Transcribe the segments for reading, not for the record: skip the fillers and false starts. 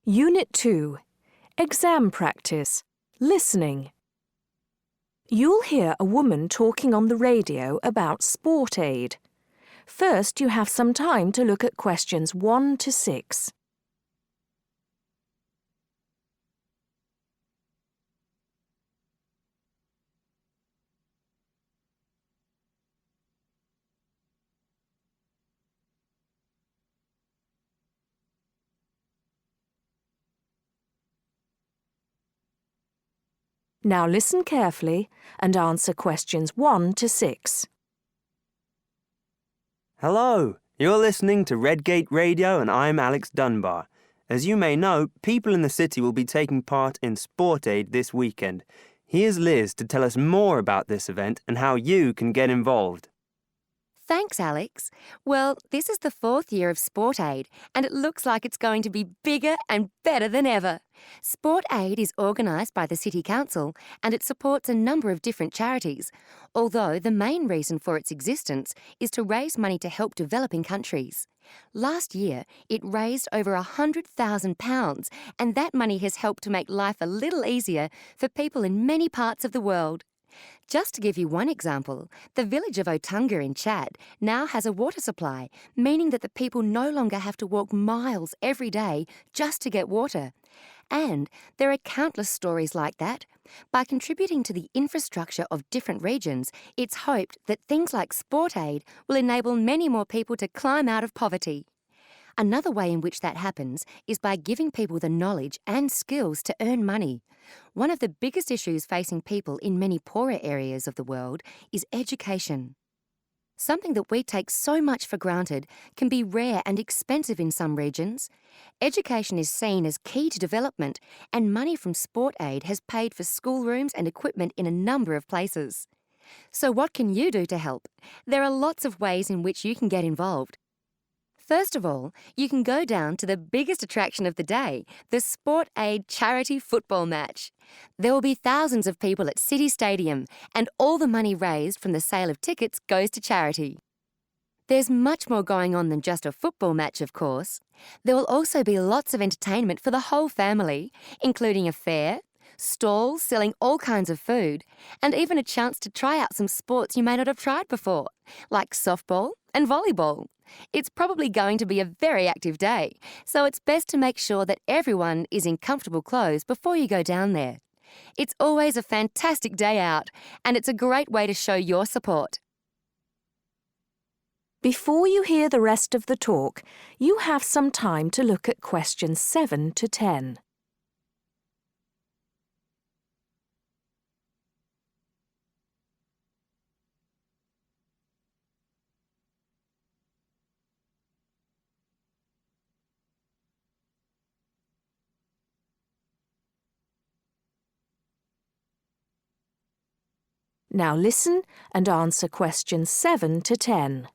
Unit 2. Exam practice. Listening. You'll hear a woman talking on the radio about Sport Aid. First, you have some time to look at questions 1 to 6. Now listen carefully and answer questions 1 to 6. Hello, you're listening to Redgate Radio and I'm Alex Dunbar. As you may know, people in the city will be taking part in Sport Aid this weekend. Here's Liz to tell us more about this event and how you can get involved. Thanks, Alex. Well, this is the 4th year of Sport Aid, and it looks like it's going to be bigger and better than ever. Sport Aid is organised by the City Council, and it supports a number of different charities, although the main reason for its existence is to raise money to help developing countries. Last year, it raised over £100,000, and that money has helped to make life a little easier for people in many parts of the world. Just to give you one example, the village of Otunga in Chad now has a water supply, meaning that the people no longer have to walk miles every day just to get water. And there are countless stories like that. By contributing to the infrastructure of different regions, it's hoped that things like Sport Aid will enable many more people to climb out of poverty. Another way in which that happens is by giving people the knowledge and skills to earn money. One of the biggest issues facing people in many poorer areas of the world is education. Something that we take so much for granted can be rare and expensive in some regions. Education is seen as key to development, and money from Sport Aid has paid for schoolrooms and equipment in a number of places. So what can you do to help? There are lots of ways in which you can get involved. First of all, you can go down to the biggest attraction of the day, the Sport Aid charity football match. There will be thousands of people at City Stadium, and all the money raised from the sale of tickets goes to charity. There's much more going on than just a football match, of course. There will also be lots of entertainment for the whole family, including a fair, stalls selling all kinds of food, and even a chance to try out some sports you may not have tried before, like softball and volleyball. It's probably going to be a very active day, so it's best to make sure that everyone is in comfortable clothes before you go down there. It's always a fantastic day out, and it's a great way to show your support. Before you hear the rest of the talk, you have some time to look at questions 7 to 10. Now listen and answer questions 7 to 10.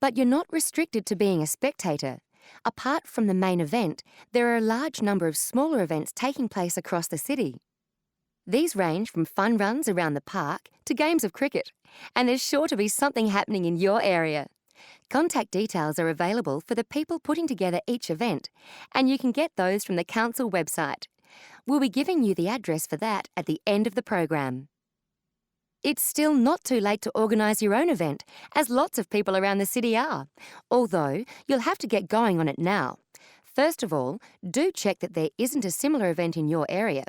But you're not restricted to being a spectator. Apart from the main event, there are a large number of smaller events taking place across the city. These range from fun runs around the park to games of cricket, and there's sure to be something happening in your area. Contact details are available for the people putting together each event, and you can get those from the council website. We'll be giving you the address for that at the end of the program. It's still not too late to organise your own event, as lots of people around the city are, although you'll have to get going on it now. First of all, do check that there isn't a similar event in your area,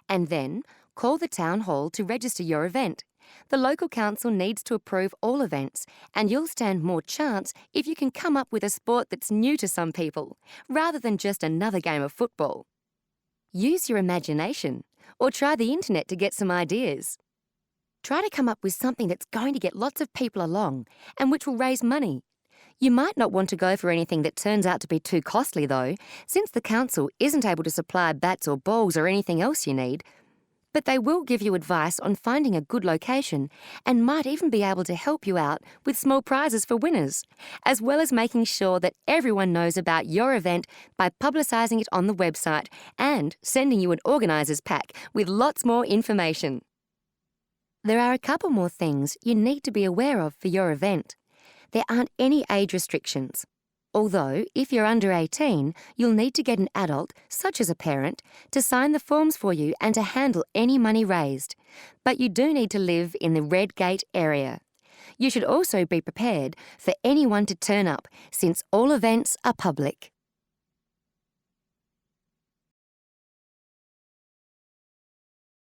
and then call the town hall to register your event. The local council needs to approve all events, and you'll stand more chance if you can come up with a sport that's new to some people, rather than just another game of football. Use your imagination, or try the internet to get some ideas. Try to come up with something that's going to get lots of people along and which will raise money. You might not want to go for anything that turns out to be too costly though, since the council isn't able to supply bats or balls or anything else you need. But they will give you advice on finding a good location and might even be able to help you out with small prizes for winners, as well as making sure that everyone knows about your event by publicising it on the website and sending you an organiser's pack with lots more information. There are a couple more things you need to be aware of for your event. There aren't any age restrictions. Although, if you're under 18, you'll need to get an adult, such as a parent, to sign the forms for you and to handle any money raised. But you do need to live in the Redgate area. You should also be prepared for anyone to turn up, since all events are public.